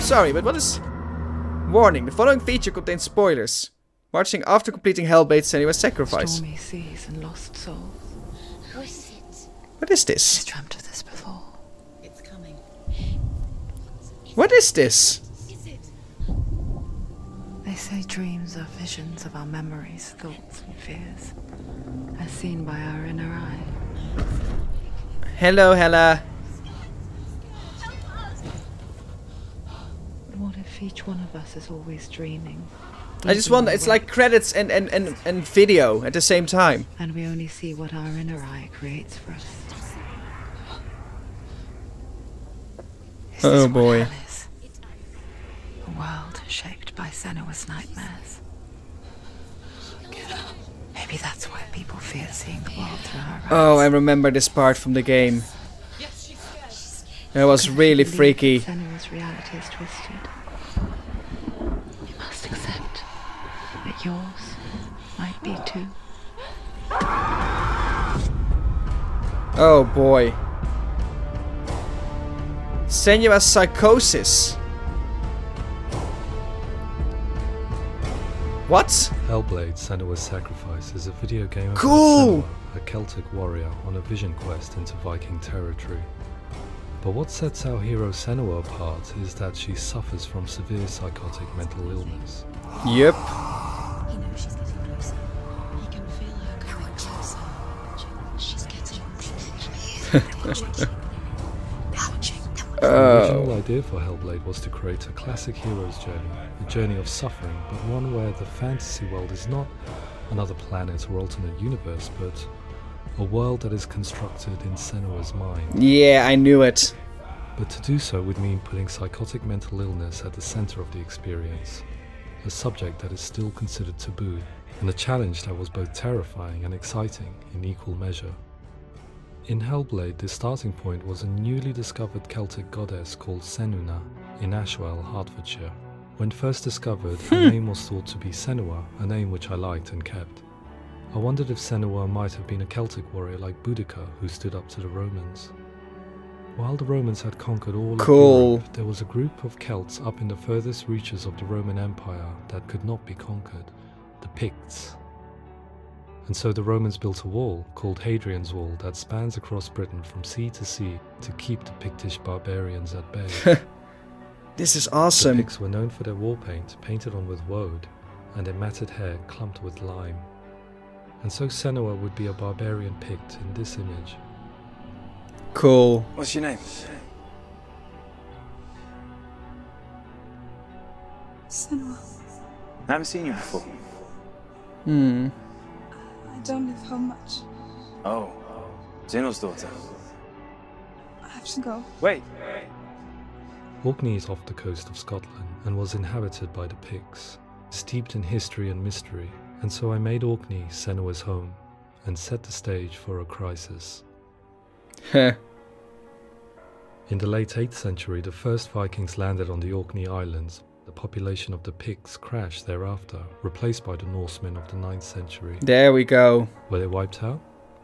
sorry, but what is... Warning, the following feature contains spoilers. Marching after completing Hellblade, Senua's sacrifice. Stormy seas and lost souls. Who is it? What is this? I've dreamt of this before. It's coming. What is this? Is it? They say dreams are visions of our memories, thoughts and fears, as seen by our inner eye. Hello, Hella. What if each one of us is always dreaming? I just wonder, it's like credits and video at the same time. And we only see what our inner eye creates for us. Is Oh this what boy. hell is? A world shaped by Senua's nightmares. Maybe that's why people fear seeing the world through her eyes. Oh, I remember this part from the game. It was really freaky. Senua's reality is twisted. You must accept that yours might be too. Oh boy. Senua's psychosis. What? Hellblade: Senua's Sacrifice is a video game about Cool! Senua, a Celtic warrior on a vision quest into Viking territory. But what sets our hero Senua apart is that she suffers from severe psychotic mental illness. Yep. He knows she's getting closer. He can feel her coming closer. She's getting closer. The original idea for Hellblade was to create a classic hero's journey, a journey of suffering, but one where the fantasy world is not another planet or alternate universe, but a world that is constructed in Senua's mind. Yeah, I knew it. But to do so would mean putting psychotic mental illness at the center of the experience, a subject that is still considered taboo, and a challenge that was both terrifying and exciting in equal measure. In Hellblade, the starting point was a newly discovered Celtic goddess called Senua in Ashwell, Hertfordshire. When first discovered, her name was thought to be Senua, a name which I liked and kept. I wondered if Senua might have been a Celtic warrior like Boudica who stood up to the Romans. While the Romans had conquered all of Europe, there was a group of Celts up in the furthest reaches of the Roman Empire that could not be conquered, the Picts. And so the Romans built a wall, called Hadrian's Wall, that spans across Britain from sea to sea to keep the Pictish barbarians at bay. This is The awesome. Picts were known for their war paint, painted on with woad, and their matted hair clumped with lime. And so Senua would be a barbarian Pict in this image. Cool. What's your name? Senua. I haven't seen you before. I don't live home much. Oh, Zeno's daughter. I have to go. Wait. Orkney is off the coast of Scotland and was inhabited by the Picts, steeped in history and mystery, and so I made Orkney Senua's home and set the stage for a crisis. Heh. In the late 8th century, the first Vikings landed on the Orkney Islands. The population of the Picts crashed thereafter, replaced by the Norsemen of the 9th century. There we go. Were they wiped out?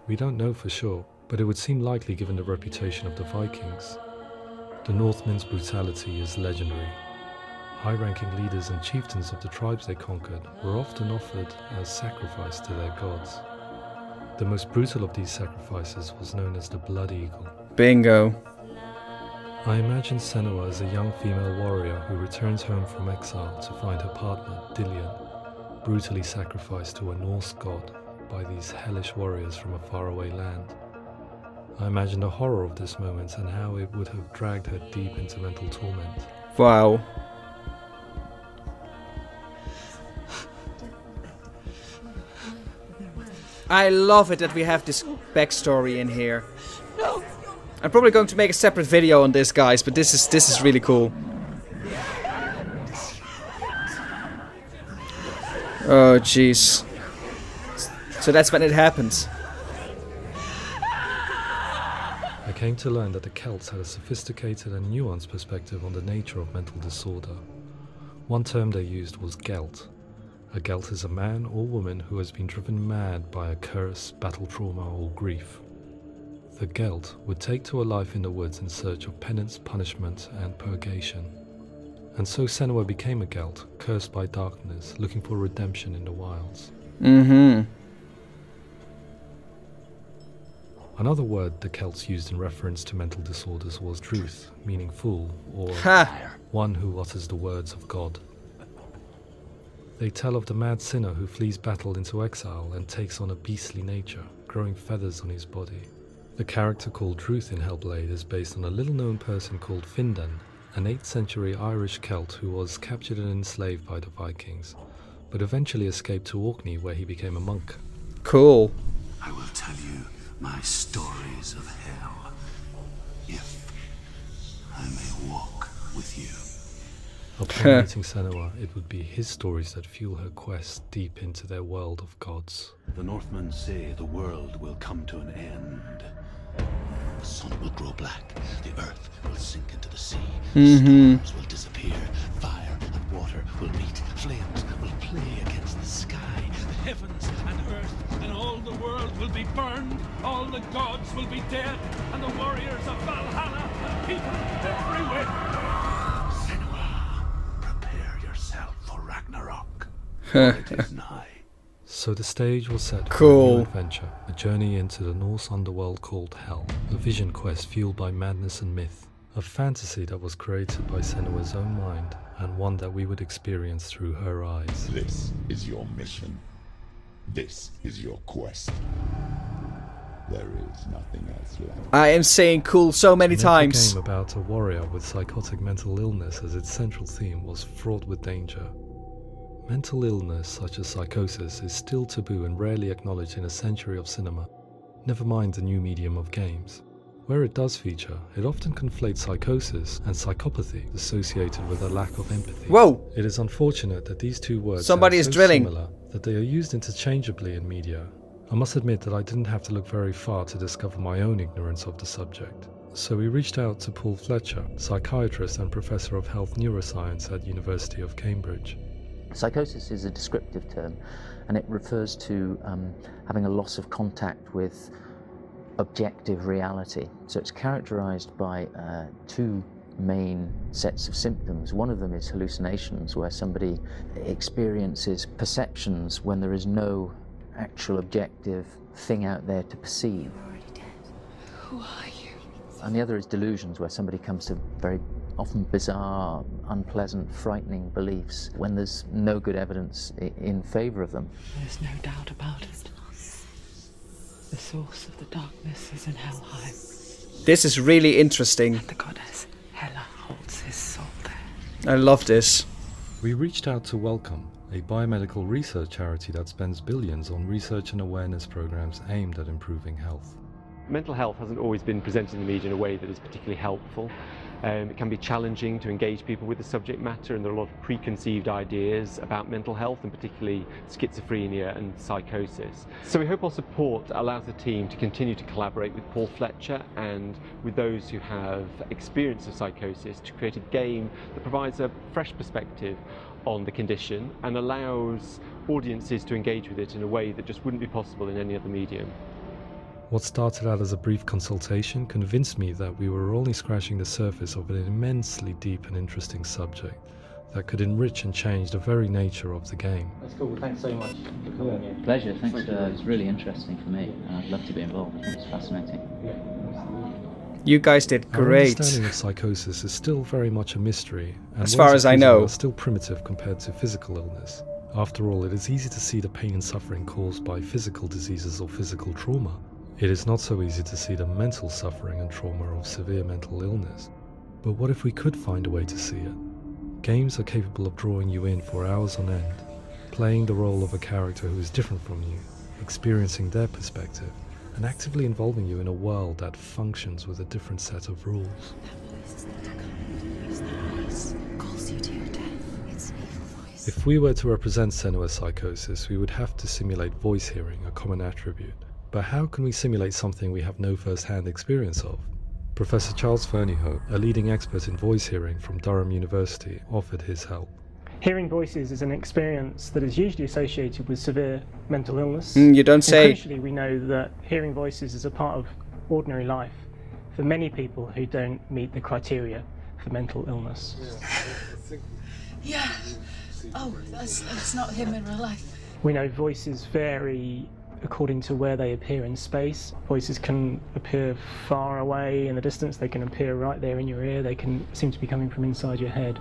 We don't know for sure, but it would seem likely given the reputation of the Vikings. The Northmen's brutality is legendary. High-ranking leaders and chieftains of the tribes they conquered were often offered as sacrifice to their gods. The most brutal of these sacrifices was known as the Blood Eagle. Bingo. I imagine Senua as a young female warrior who returns home from exile to find her partner, Dillion, brutally sacrificed to a Norse god by these hellish warriors from a faraway land. I imagine the horror of this moment and how it would have dragged her deep into mental torment. Wow. I love it that we have this backstory in here. I'm probably going to make a separate video on this, guys, but this is really cool. Oh, jeez. So that's when it happens. I came to learn that the Celts had a sophisticated and nuanced perspective on the nature of mental disorder. One term they used was gelt. A gelt is a man or woman who has been driven mad by a curse, battle trauma, or grief. The gelt would take to a life in the woods in search of penance, punishment, and purgation. And so Senua became a Gelt, cursed by darkness, looking for redemption in the wilds. Another word the Celts used in reference to mental disorders was druth, meaning fool, or one who utters the words of God. They tell of the mad sinner who flees battle into exile and takes on a beastly nature, growing feathers on his body. The character called Druth in Hellblade is based on a little-known person called Findan, an 8th century Irish Celt who was captured and enslaved by the Vikings, but eventually escaped to Orkney where he became a monk. Cool. I will tell you my stories of hell, if I may walk with you. Upon meeting Senua, it would be his stories that fuel her quest deep into their world of gods. The Northmen say the world will come to an end. The sun will grow black, the earth will sink into the sea, storms will disappear, fire and water will meet, flames will play against the sky, the heavens and earth and all the world will be burned, all the gods will be dead, and the warriors of Valhalla and people everywhere. Senua, prepare yourself for Ragnarok. It is nigh. So the stage was set for a Cool. new adventure, a journey into the Norse underworld called Hell, a vision quest fueled by madness and myth, a fantasy that was created by Senua's own mind, and one that we would experience through her eyes. This is your mission. This is your quest. There is nothing else left. I am saying cool so many Every times. game about a warrior with psychotic mental illness as its central theme was fraught with danger. Mental illness such as psychosis is still taboo and rarely acknowledged in a century of cinema, never mind the new medium of games. Where it does feature, it often conflates psychosis and psychopathy associated with a lack of empathy. Whoa! It is unfortunate that these two words Somebody sound is so drilling. similar that they are used interchangeably in media. I must admit that I didn't have to look very far to discover my own ignorance of the subject. So we reached out to Paul Fletcher, psychiatrist and professor of health neuroscience at University of Cambridge. Psychosis is a descriptive term, and it refers to having a loss of contact with objective reality. So it's characterized by two main sets of symptoms. One of them is hallucinations, where somebody experiences perceptions when there is no actual objective thing out there to perceive. You're already dead. Who are you? And the other is delusions, where somebody comes to very often bizarre, unpleasant, frightening beliefs when there's no good evidence in favor of them. There's no doubt about it. The source of the darkness is in Helheim. This is really interesting. And the goddess Hela holds his soul there. I love this. We reached out to Welcome, a biomedical research charity that spends billions on research and awareness programs aimed at improving health. Mental health hasn't always been presented in the media in a way that is particularly helpful. It can be challenging to engage people with the subject matter, and there are a lot of preconceived ideas about mental health, and particularly schizophrenia and psychosis. So we hope our support allows the team to continue to collaborate with Paul Fletcher and with those who have experience of psychosis to create a game that provides a fresh perspective on the condition and allows audiences to engage with it in a way that just wouldn't be possible in any other medium. What started out as a brief consultation convinced me that we were only scratching the surface of an immensely deep and interesting subject that could enrich and change the very nature of the game. That's cool. Thanks so much for coming. Pleasure. Thanks. It's really interesting for me, and I'd love to be involved. It's fascinating. You guys did Our great. understanding of psychosis is still very much a mystery, and As far ways as of I treating it know. are still primitive compared to physical illness. After all, it is easy to see the pain and suffering caused by physical diseases or physical trauma. It is not so easy to see the mental suffering and trauma of severe mental illness. But what if we could find a way to see it? Games are capable of drawing you in for hours on end, playing the role of a character who is different from you, experiencing their perspective, and actively involving you in a world that functions with a different set of rules. That voice is the echo. That voice calls you to your death. It's an evil voice. If we were to represent Senua's psychosis, we would have to simulate voice hearing, a common attribute. But how can we simulate something we have no first-hand experience of? Professor Charles Fernyhough, a leading expert in voice hearing from Durham University, offered his help. Hearing voices is an experience that is usually associated with severe mental illness. You don't say. And crucially, we know that hearing voices is a part of ordinary life for many people who don't meet the criteria for for mental illness. Yeah. Oh, that's not him in real life. We know voices vary according to where they appear in space. Voices can appear far away in the distance, they can appear right there in your ear, they can seem to be coming from inside your head.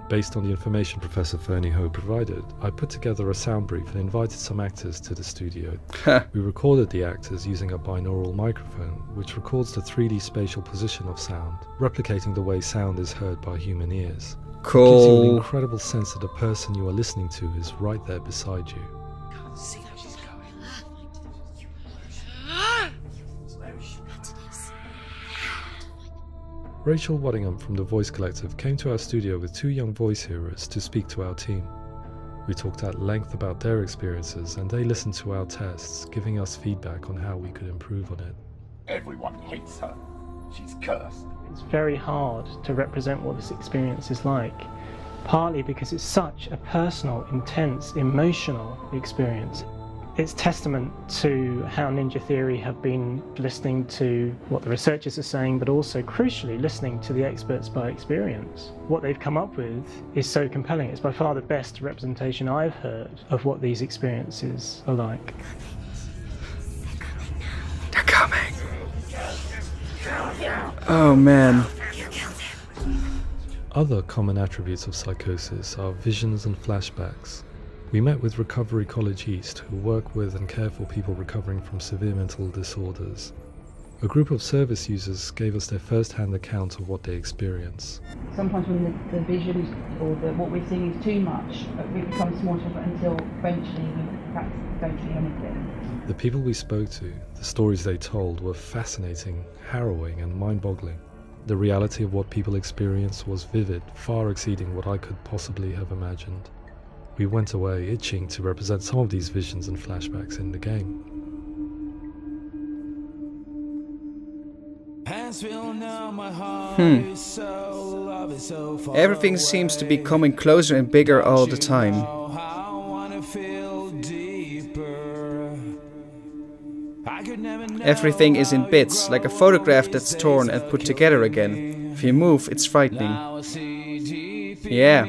Based on the information Professor Fernie Ho provided, I put together a sound brief and invited some actors to the studio. We recorded the actors using a binaural microphone, which records the 3D spatial position of sound, replicating the way sound is heard by human ears. Cool. It gives you an incredible sense that the person you are listening to is right there beside you. Can't see how she's going. Rachel Waddingham from the Voice Collective came to our studio with 2 young voice hearers to speak to our team. We talked at length about their experiences and they listened to our tests, giving us feedback on how we could improve on it. Everyone hates her. She's cursed. It's very hard to represent what this experience is like, partly because it's such a personal, intense, emotional experience. It's testament to how Ninja Theory have been listening to what the researchers are saying, but also, crucially, listening to the experts by experience. What they've come up with is so compelling. It's by far the best representation I've heard of what these experiences are like. They're coming. Oh man. Other common attributes of psychosis are visions and flashbacks. We met with Recovery College East, who work with and care for people recovering from severe mental disorders. A group of service users gave us their first-hand account of what they experience. Sometimes when the visions or what we're seeing is too much, it becomes more difficult until eventually we perhaps don't see anything. The people we spoke to, the stories they told, were fascinating, harrowing and mind-boggling. The reality of what people experienced was vivid, far exceeding what I could possibly have imagined. We went away itching to represent some of these visions and flashbacks in the game. Everything seems to be coming closer and bigger all the time. Everything is in bits, like a photograph that's torn and put together again. If you move, it's frightening. Yeah.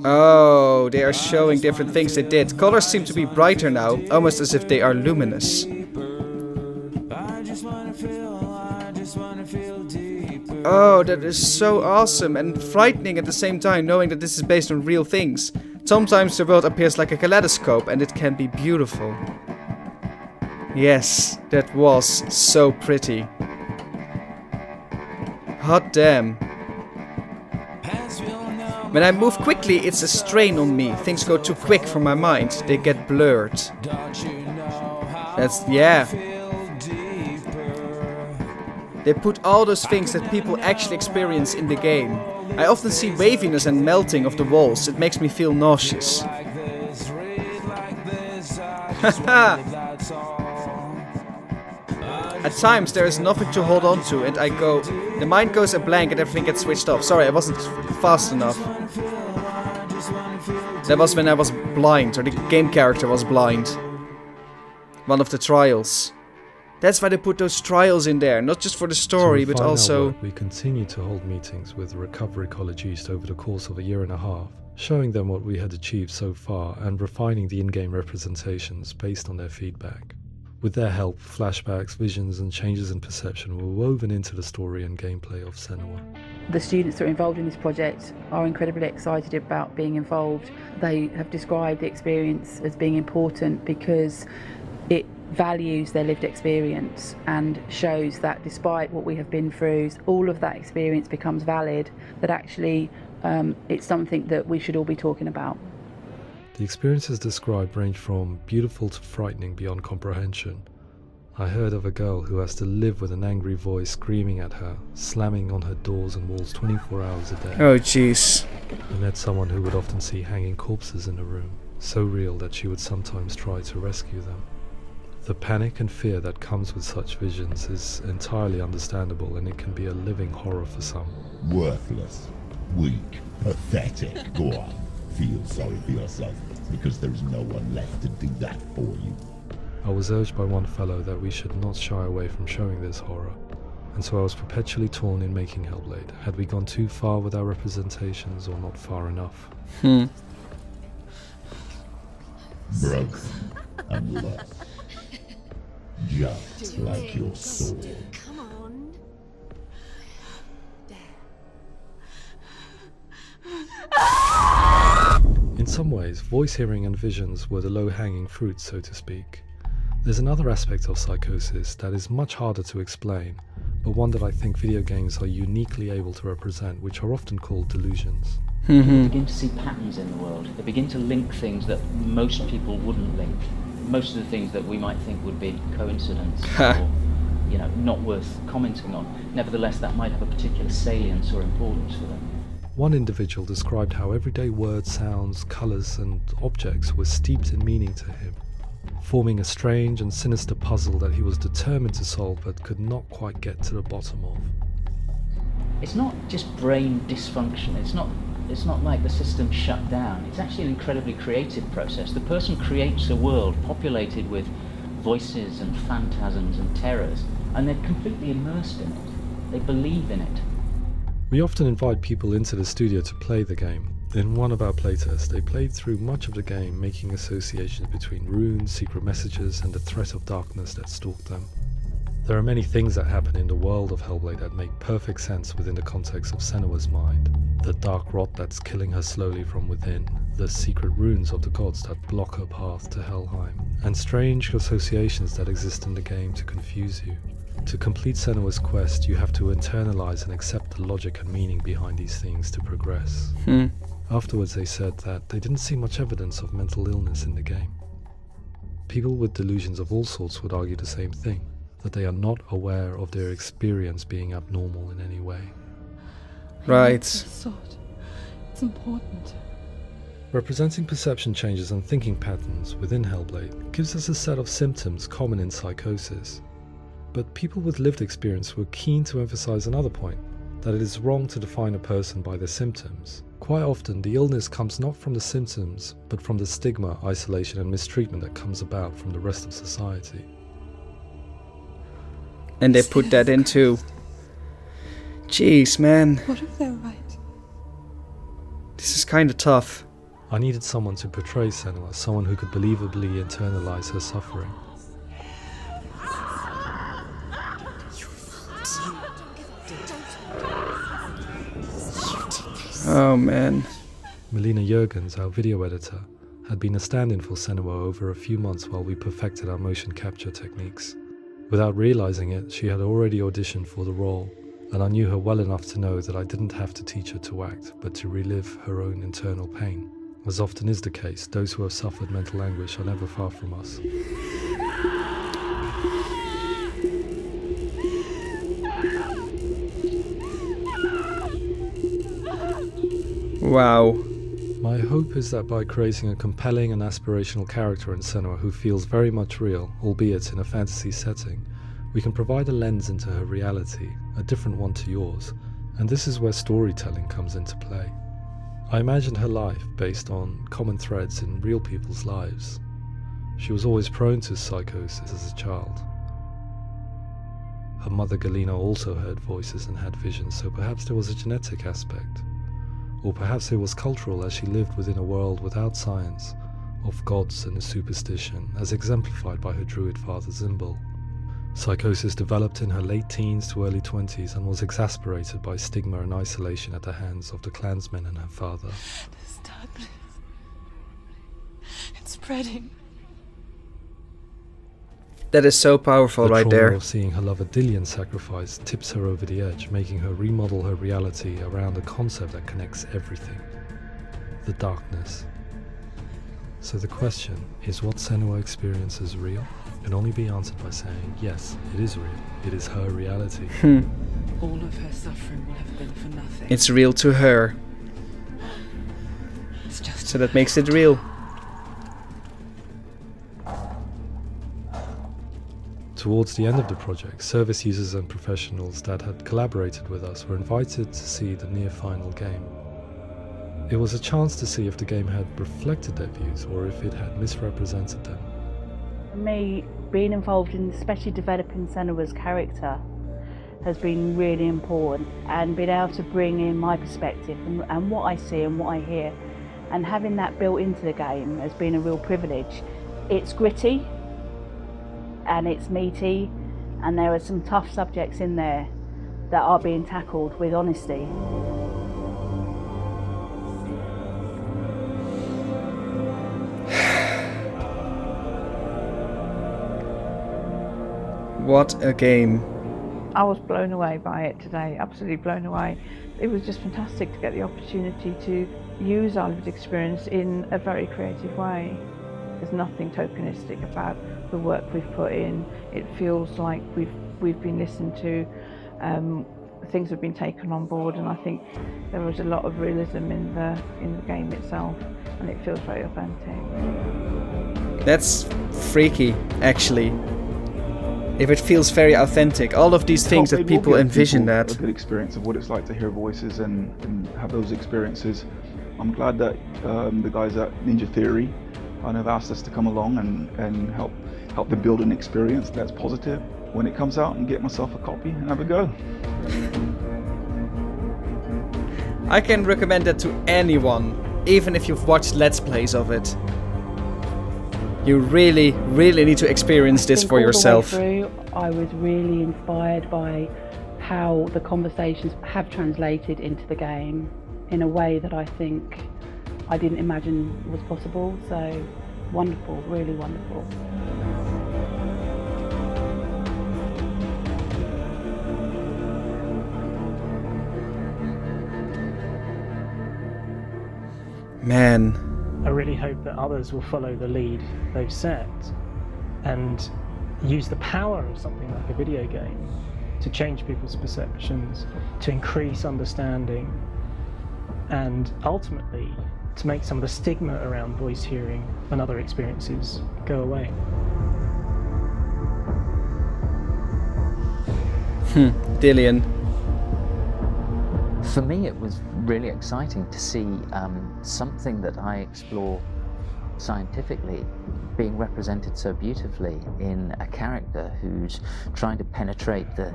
Oh, they are showing different things they did. Colors seem to be brighter now, almost as if they are luminous. Oh, that is so awesome and frightening at the same time, knowing that this is based on real things. Sometimes the world appears like a kaleidoscope and it can be beautiful. Yes, that was so pretty. Hot damn. When I move quickly, it's a strain on me. Things go too quick for my mind. They get blurred. Yeah. They put all those things that people actually experience in the game. I often see waviness and melting of the walls. It makes me feel nauseous. At times there is nothing to hold on to and the mind goes a blank and everything gets switched off. Sorry, I wasn't fast enough. That was when I was blind, or the game character was blind. One of the trials. That's why they put those trials in there, not just for the story, but also... We continue to hold meetings with Recovery College East over the course of a year and a half, showing them what we had achieved so far and refining the in-game representations based on their feedback. With their help, flashbacks, visions and changes in perception were woven into the story and gameplay of Senua. The students that are involved in this project are incredibly excited about being involved. They have described the experience as being important because it values their lived experience and shows that despite what we have been through, all of that experience becomes valid, that actually it's something that we should all be talking about. The experiences described range from beautiful to frightening beyond comprehension. I heard of a girl who has to live with an angry voice screaming at her, slamming on her doors and walls 24 hours a day. Oh jeez. I met someone who would often see hanging corpses in a room, so real that she would sometimes try to rescue them. The panic and fear that comes with such visions is entirely understandable, and it can be a living horror for some. Worthless, weak, pathetic. Go on, feel sorry for yourself, because there is no one left to do that for you. I was urged by one fellow that we should not shy away from showing this horror, and so I was perpetually torn in making Hellblade. Had we gone too far with our representations or not far enough? Broken and lost. Just like your soul. Come on. In some ways, voice hearing and visions were the low-hanging fruit, so to speak. There's another aspect of psychosis that is much harder to explain, but one that I think video games are uniquely able to represent, which are often called delusions. People begin to see patterns in the world. They begin to link things that most people wouldn't link. Most of the things that we might think would be coincidence or, you know, not worth commenting on. Nevertheless, that might have a particular salience or importance for them. One individual described how everyday words, sounds, colours and objects were steeped in meaning to him, forming a strange and sinister puzzle that he was determined to solve but could not quite get to the bottom of. It's not just brain dysfunction. It's not like the system shut down. It's actually an incredibly creative process. The person creates a world populated with voices and phantasms and terrors, and they're completely immersed in it. They believe in it. We often invite people into the studio to play the game. In one of our playtests, they played through much of the game, making associations between runes, secret messages, and the threat of darkness that stalked them. There are many things that happen in the world of Hellblade that make perfect sense within the context of Senua's mind. The dark rot that's killing her slowly from within, the secret runes of the gods that block her path to Helheim, and strange associations that exist in the game to confuse you. To complete Senua's quest, you have to internalize and accept the logic and meaning behind these things to progress. Afterwards they said that they didn't see much evidence of mental illness in the game. People with delusions of all sorts would argue the same thing, that they are not aware of their experience being abnormal in any way. Right. It's important. Representing perception changes and thinking patterns within Hellblade gives us a set of symptoms common in psychosis. But people with lived experience were keen to emphasize another point, that it is wrong to define a person by their symptoms. Quite often, the illness comes not from the symptoms, but from the stigma, isolation and mistreatment that comes about from the rest of society. And they put that into... Jeez, man. What if they're right? This is kind of tough. I needed someone to portray Senua, someone who could believably internalize her suffering. Oh man. Melina Jurgens, our video editor, had been a stand-in for Senua over a few months while we perfected our motion capture techniques. Without realizing it, she had already auditioned for the role, and I knew her well enough to know that I didn't have to teach her to act, but to relive her own internal pain. As often is the case, those who have suffered mental anguish are never far from us. Wow. My hope is that by creating a compelling and aspirational character in Senua who feels very much real, albeit in a fantasy setting, we can provide a lens into her reality, a different one to yours, and this is where storytelling comes into play. I imagined her life based on common threads in real people's lives. She was always prone to psychosis as a child. Her mother Galina also heard voices and had visions, so perhaps there was a genetic aspect. Or perhaps it was cultural, as she lived within a world without science, of gods and a superstition, as exemplified by her druid father Zimbal. Psychosis developed in her late teens to early 20s and was exacerbated by stigma and isolation at the hands of the clansmen and her father. This darkness. It's spreading. That is so powerful right there. The trauma of seeing her lover Dillian sacrificed tips her over the edge, making her remodel her reality around a concept that connects everything. The darkness. So the question, is what Senua experiences real? Can only be answered by saying, yes, it is real. It is her reality. All of her suffering will have been for nothing. It's real to her. It's just so that makes it real. Towards the end of the project, service users and professionals that had collaborated with us were invited to see the near-final game. It was a chance to see if the game had reflected their views or if it had misrepresented them. For me, being involved in especially developing Senua's character has been really important, and being able to bring in my perspective and what I see and what I hear, and having that built into the game has been a real privilege. It's gritty and it's meaty, and there are some tough subjects in there that are being tackled with honesty. What a game. I was blown away by it today, absolutely blown away. It was just fantastic to get the opportunity to use our lived experience in a very creative way. There's nothing tokenistic about the work we've put in. It feels like we've been listened to, things have been taken on board, and I think there was a lot of realism in the game itself, and it feels very authentic. That's freaky, actually. If it feels very authentic, all of these things that people envision that. A good experience of what it's like to hear voices and have those experiences. I'm glad that the guys at Ninja Theory kind of asked us to come along and help them build an experience that's positive when it comes out, and get myself a copy and have a go. I can recommend that to anyone, even if you've watched Let's Plays of it. You really, really need to experience this for yourself. All the way through, I was really inspired by how the conversations have translated into the game in a way that I think I didn't imagine was possible. So wonderful, really wonderful. Man. I really hope that others will follow the lead they've set and use the power of something like a video game to change people's perceptions, to increase understanding, and ultimately to make some of the stigma around voice hearing and other experiences go away. Dillian. For me, it was really exciting to see something that I explore scientifically being represented so beautifully in a character who's trying to penetrate the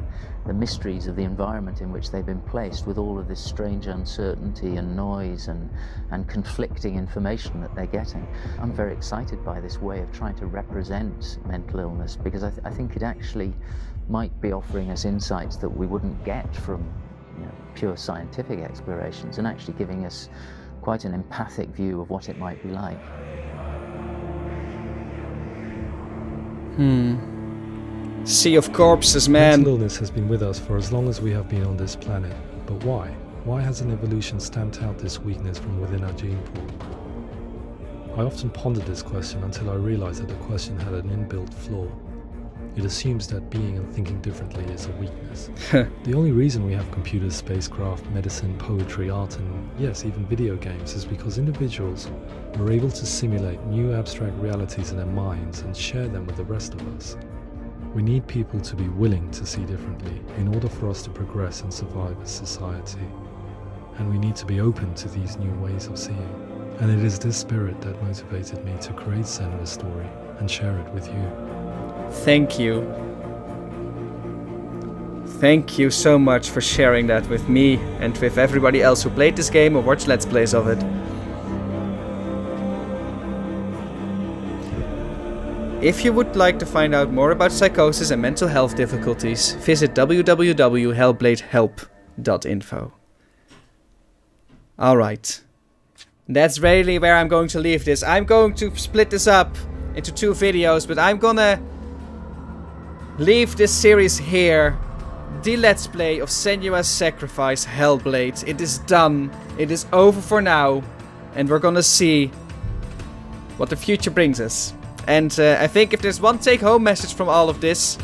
mysteries of the environment in which they've been placed, with all of this strange uncertainty and noise and conflicting information that they're getting. I'm very excited by this way of trying to represent mental illness, because I think it actually might be offering us insights that we wouldn't get from pure scientific explorations, and actually giving us quite an empathic view of what it might be like. Sea of corpses, man. Mental illness has been with us for as long as we have been on this planet. But why? Why hasn't evolution stamped out this weakness from within our gene pool? I often pondered this question until I realized that the question had an inbuilt flaw. It assumes that being and thinking differently is a weakness. The only reason we have computers, spacecraft, medicine, poetry, art, and yes, even video games is because individuals are able to simulate new abstract realities in their minds and share them with the rest of us. We need people to be willing to see differently in order for us to progress and survive as society. And we need to be open to these new ways of seeing. And it is this spirit that motivated me to create Senua's story and share it with you. Thank you. Thank you so much for sharing that with me and with everybody else who played this game or watched Let's Plays of it. If you would like to find out more about psychosis and mental health difficulties, visit www.hellbladehelp.info. Alright. That's really where I'm going to leave this. I'm going to split this up into 2 videos, but I'm gonna leave this series here. The Let's Play of Senua's Sacrifice Hellblade. It is done. It is over for now. And we're gonna see what the future brings us. And I think if there's one take-home message from all of this,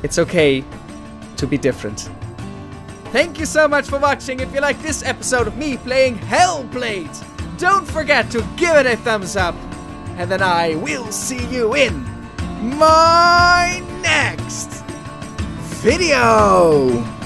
it's okay to be different. Thank you so much for watching. If you like this episode of me playing Hellblade, don't forget to give it a thumbs up. And then I will see you in my next video.